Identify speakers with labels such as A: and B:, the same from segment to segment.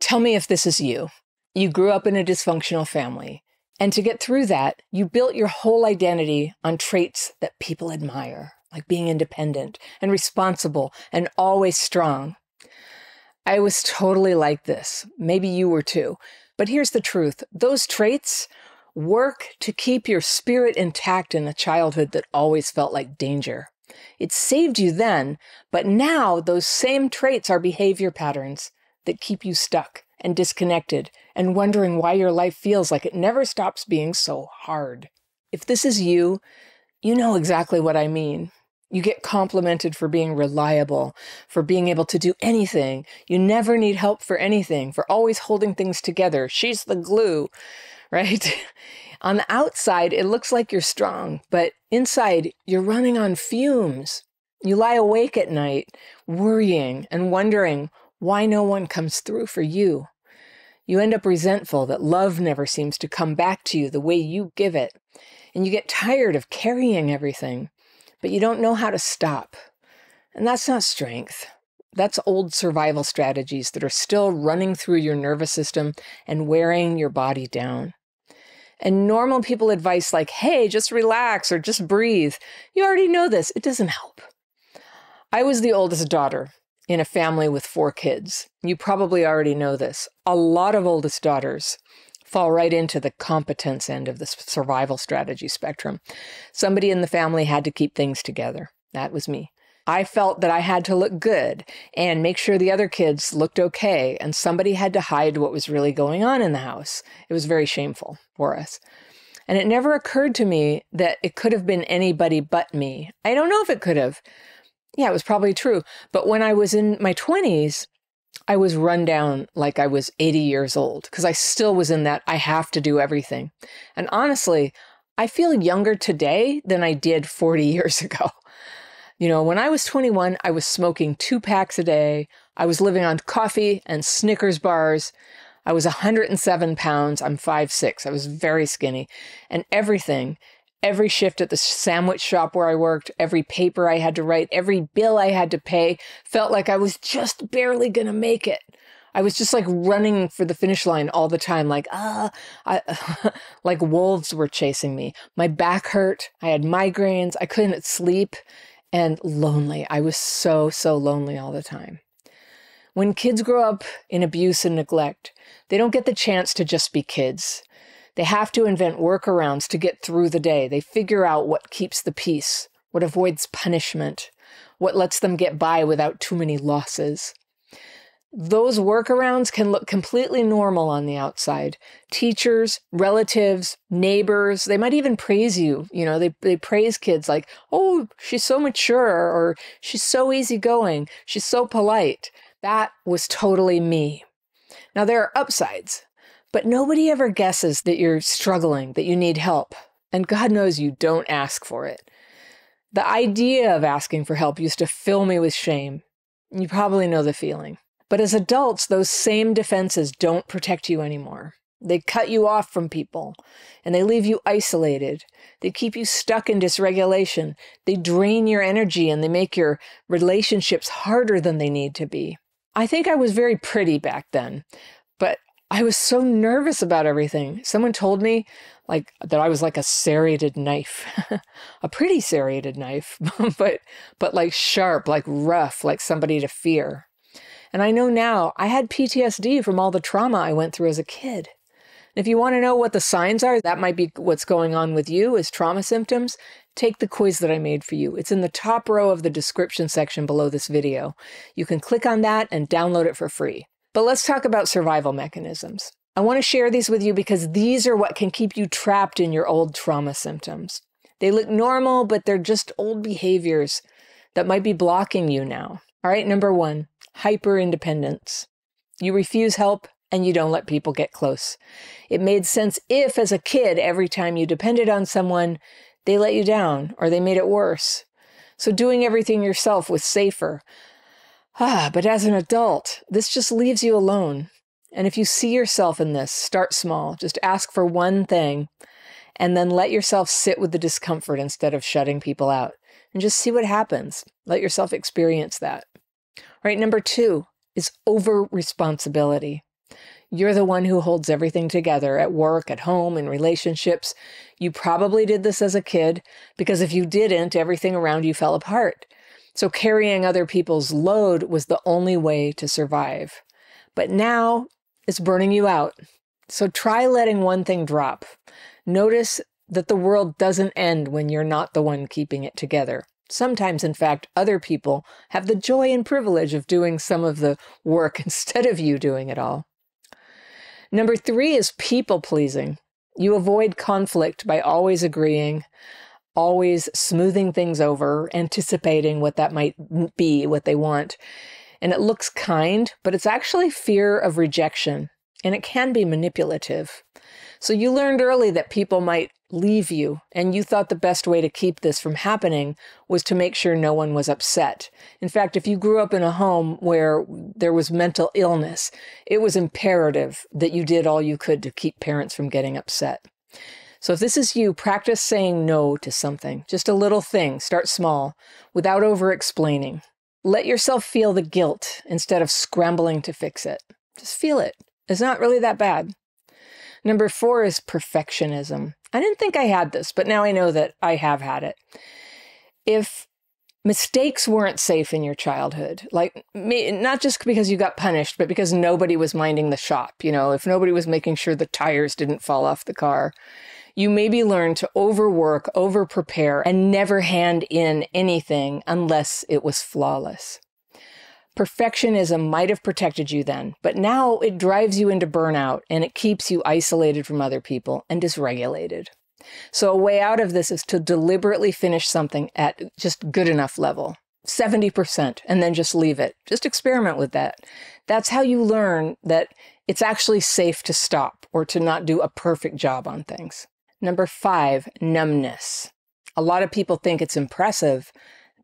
A: Tell me if this is you. You grew up in a dysfunctional family, and to get through that, you built your whole identity on traits that people admire, like being independent and responsible and always strong. I was totally like this. Maybe you were too. But here's the truth. Those traits work to keep your spirit intact in a childhood that always felt like danger. It saved you then, but now those same traits are behavior patterns that keep you stuck and disconnected and wondering why your life feels like it never stops being so hard. If this is you, you know exactly what I mean. You get complimented for being reliable, for being able to do anything. You never need help for anything, for always holding things together. She's the glue, right? On the outside, it looks like you're strong, but inside, you're running on fumes. You lie awake at night, worrying and wondering why no one comes through for you. You end up resentful that love never seems to come back to you the way you give it. And you get tired of carrying everything, but you don't know how to stop. And that's not strength. That's old survival strategies that are still running through your nervous system and wearing your body down. And normal people advice like, hey, just relax or just breathe. You already know this. It doesn't help. I was the oldest daughter in a family with 4 kids. You probably already know this. A lot of oldest daughters fall right into the competence end of the survival strategy spectrum. Somebody in the family had to keep things together. That was me. I felt that I had to look good and make sure the other kids looked okay, and somebody had to hide what was really going on in the house. It was very shameful for us. And it never occurred to me that it could have been anybody but me. I don't know if it could have. Yeah, it was probably true. But when I was in my 20s, I was run down like I was 80 years old because I still was in that I have to do everything. And honestly, I feel younger today than I did 40 years ago. You know, when I was 21, I was smoking 2 packs a day. I was living on coffee and Snickers bars. I was 107 pounds. I'm 5'6". I was very skinny. And every shift at the sandwich shop where I worked, every paper I had to write, every bill I had to pay felt like I was just barely going to make it. I was just like running for the finish line all the time, like, like wolves were chasing me. My back hurt. I had migraines. I couldn't sleep. And lonely. I was so lonely all the time. When kids grow up in abuse and neglect, they don't get the chance to just be kids. They have to invent workarounds to get through the day. They figure out what keeps the peace, what avoids punishment, what lets them get by without too many losses. Those workarounds can look completely normal on the outside. Teachers, relatives, neighbors, they might even praise you. You know, they praise kids like, oh, she's so mature, or she's so easygoing, she's so polite. That was totally me. Now, there are upsides, but nobody ever guesses that you're struggling, that you need help. And God knows you don't ask for it. The idea of asking for help used to fill me with shame. You probably know the feeling. But as adults, those same defenses don't protect you anymore. They cut you off from people, and they leave you isolated. They keep you stuck in dysregulation. They drain your energy, and they make your relationships harder than they need to be. I think I was very pretty back then, but I was so nervous about everything. Someone told me that I was like a serrated knife, a pretty serrated knife, but like sharp, like rough, like somebody to fear. And I know now I had PTSD from all the trauma I went through as a kid. If you want to know what the signs are, that might be what's going on with you as trauma symptoms, take the quiz that I made for you. It's in the top row of the description section below this video. You can click on that and download it for free. But let's talk about survival mechanisms. I want to share these with you because these are what can keep you trapped in your old trauma symptoms. They look normal, but they're just old behaviors that might be blocking you now. All right, number 1. Hyper-independence. You refuse help and you don't let people get close. It made sense if, as a kid, every time you depended on someone, they let you down or they made it worse. So doing everything yourself was safer. But as an adult, this just leaves you alone. And if you see yourself in this, start small. Just ask for one thing and then let yourself sit with the discomfort instead of shutting people out. And just see what happens. Let yourself experience that. All right, number 2 is over-responsibility. You're the one who holds everything together at work, at home, in relationships. You probably did this as a kid because if you didn't, everything around you fell apart. So carrying other people's load was the only way to survive. But now it's burning you out. So try letting one thing drop. Notice that the world doesn't end when you're not the one keeping it together. Sometimes, in fact, other people have the joy and privilege of doing some of the work instead of you doing it all. Number 3 is people pleasing. You avoid conflict by always agreeing, always smoothing things over, anticipating what that might be, what they want. And it looks kind, but it's actually fear of rejection, and it can be manipulative. So you learned early that people might leave you, and you thought the best way to keep this from happening was to make sure no one was upset. In fact, if you grew up in a home where there was mental illness, it was imperative that you did all you could to keep parents from getting upset. So if this is you, practice saying no to something, just a little thing, start small, without over-explaining. Let yourself feel the guilt instead of scrambling to fix it. Just feel it. It's not really that bad. Number 4 is perfectionism. I didn't think I had this, but now I know that I have had it. If mistakes weren't safe in your childhood, like not just because you got punished, but because nobody was minding the shop, if nobody was making sure the tires didn't fall off the car, you maybe learned to overwork, over-prepare, and never hand in anything unless it was flawless. Perfectionism might have protected you then, but now it drives you into burnout and it keeps you isolated from other people and dysregulated. So a way out of this is to deliberately finish something at just good enough level, 70%, and then just leave it. Just experiment with that. That's how you learn that it's actually safe to stop or to not do a perfect job on things. Number 5, numbness. A lot of people think it's impressive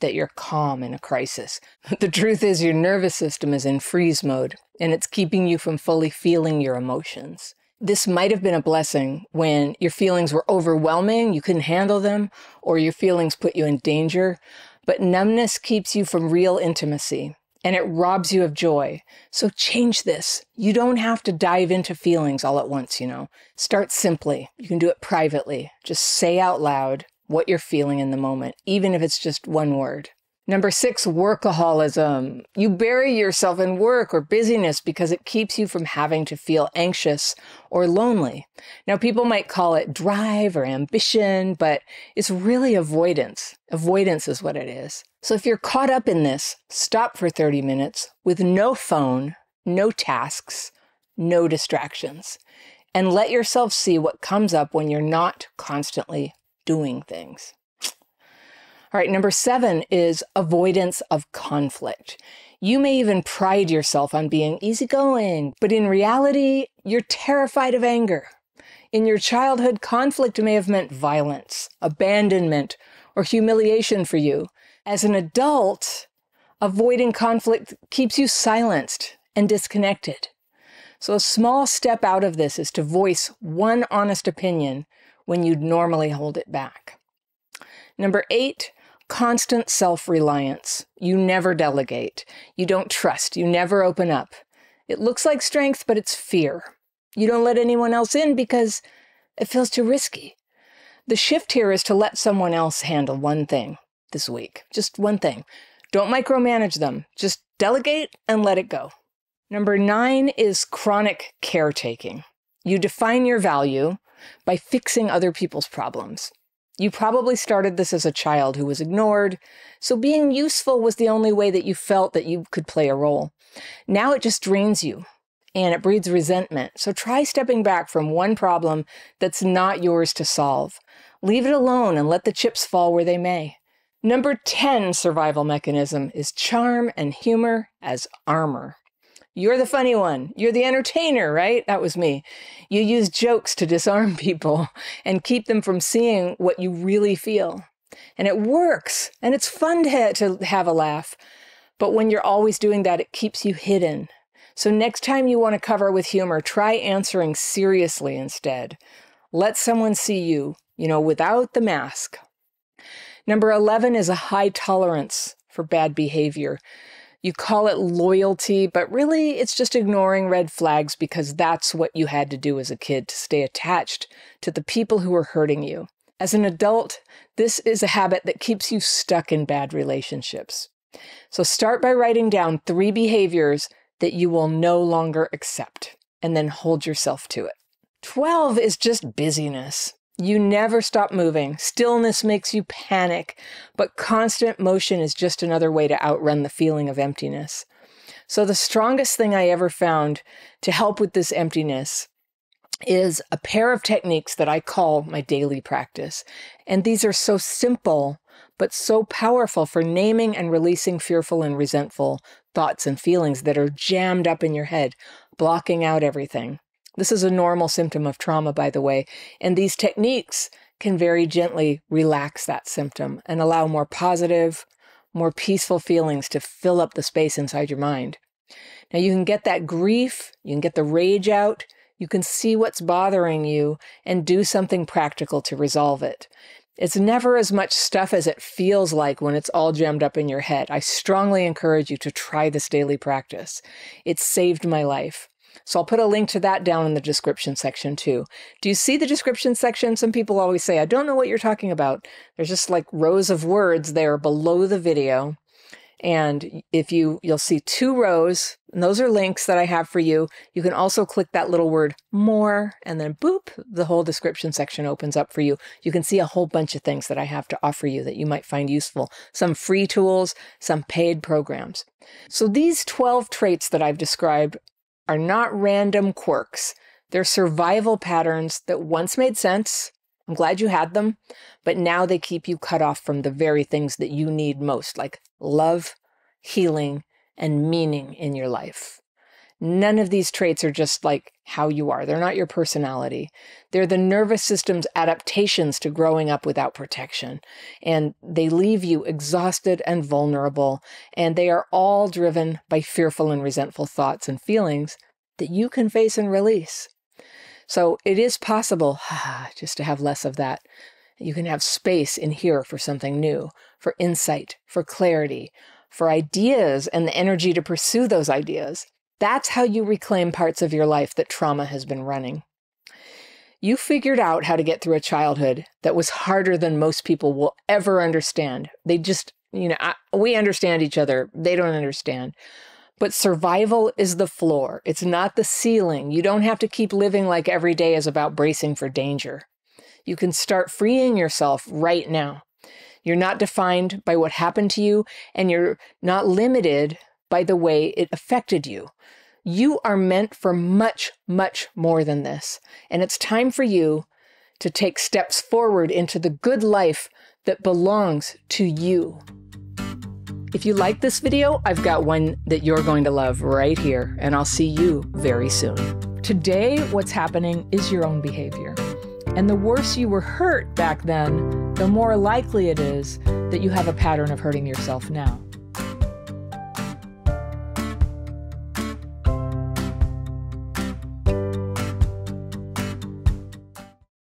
A: that you're calm in a crisis. The truth is your nervous system is in freeze mode, and it's keeping you from fully feeling your emotions. This might have been a blessing when your feelings were overwhelming, you couldn't handle them, or your feelings put you in danger, but numbness keeps you from real intimacy, and it robs you of joy. So change this. You don't have to dive into feelings all at once, Start simply. You can do it privately. Just say out loud what you're feeling in the moment, even if it's just one word. Number 6, workaholism. You bury yourself in work or busyness because it keeps you from having to feel anxious or lonely. Now, people might call it drive or ambition, but it's really avoidance. Avoidance is what it is. So if you're caught up in this, stop for 30 minutes with no phone, no tasks, no distractions, and let yourself see what comes up when you're not constantly doing things. All right, number 7 is avoidance of conflict. You may even pride yourself on being easygoing, but in reality, you're terrified of anger. In your childhood, conflict may have meant violence, abandonment, or humiliation for you. As an adult, avoiding conflict keeps you silenced and disconnected. So a small step out of this is to voice one honest opinion when you'd normally hold it back. Number 8, constant self-reliance. You never delegate. You don't trust. You never open up. It looks like strength, but it's fear. You don't let anyone else in because it feels too risky. The shift here is to let someone else handle one thing this week. Just one thing. Don't micromanage them. Just delegate and let it go. Number 9 is chronic caretaking. You define your value by fixing other people's problems. You probably started this as a child who was ignored, so being useful was the only way that you felt that you could play a role. Now it just drains you, and it breeds resentment. So try stepping back from one problem that's not yours to solve. Leave it alone and let the chips fall where they may. Number 10 survival mechanism is charm and humor as armor. You're the funny one. You're the entertainer, right? That was me. You use jokes to disarm people and keep them from seeing what you really feel. And it works. And it's fun to have a laugh. But when you're always doing that, it keeps you hidden. So next time you want to cover with humor, try answering seriously instead. Let someone see you, without the mask. Number 11 is a high tolerance for bad behavior. You call it loyalty, but really it's just ignoring red flags because that's what you had to do as a kid to stay attached to the people who were hurting you. As an adult, this is a habit that keeps you stuck in bad relationships. So start by writing down 3 behaviors that you will no longer accept, and then hold yourself to it. 12 is just busyness. You never stop moving. Stillness makes you panic, but constant motion is just another way to outrun the feeling of emptiness. So the strongest thing I ever found to help with this emptiness is a pair of techniques that I call my daily practice. And these are so simple, but so powerful for naming and releasing fearful and resentful thoughts and feelings that are jammed up in your head, blocking out everything. This is a normal symptom of trauma, by the way, and these techniques can very gently relax that symptom and allow more positive, more peaceful feelings to fill up the space inside your mind. Now, you can get that grief, you can get the rage out, you can see what's bothering you and do something practical to resolve it. It's never as much stuff as it feels like when it's all jammed up in your head. I strongly encourage you to try this daily practice. It's saved my life. So I'll put a link to that down in the description section too. Do you see the description section? Some people always say, I don't know what you're talking about. There's just like rows of words there below the video. And if you'll see 2 rows, and those are links that I have for you. You can also click that little word more, and then boop, the whole description section opens up for you. You can see a whole bunch of things that I have to offer you that you might find useful. Some free tools, some paid programs. So these 12 traits that I've described are not random quirks. They're survival patterns that once made sense. I'm glad you had them, but now they keep you cut off from the very things that you need most, like love, healing, and meaning in your life. None of these traits are just like how you are. They're not your personality. They're the nervous system's adaptations to growing up without protection. And they leave you exhausted and vulnerable. And they are all driven by fearful and resentful thoughts and feelings that you can face and release. So it is possible just to have less of that. You can have space in here for something new, for insight, for clarity, for ideas and the energy to pursue those ideas. That's how you reclaim parts of your life that trauma has been running. You figured out how to get through a childhood that was harder than most people will ever understand. They just, we understand each other. They don't understand. But survival is the floor. It's not the ceiling. You don't have to keep living like every day is about bracing for danger. You can start freeing yourself right now. You're not defined by what happened to you, and you're not limited by the way it affected you. You are meant for much, much more than this. And it's time for you to take steps forward into the good life that belongs to you. If you like this video, I've got one that you're going to love right here, and I'll see you very soon. Today, what's happening is your own behavior. And the worse you were hurt back then, the more likely it is that you have a pattern of hurting yourself now.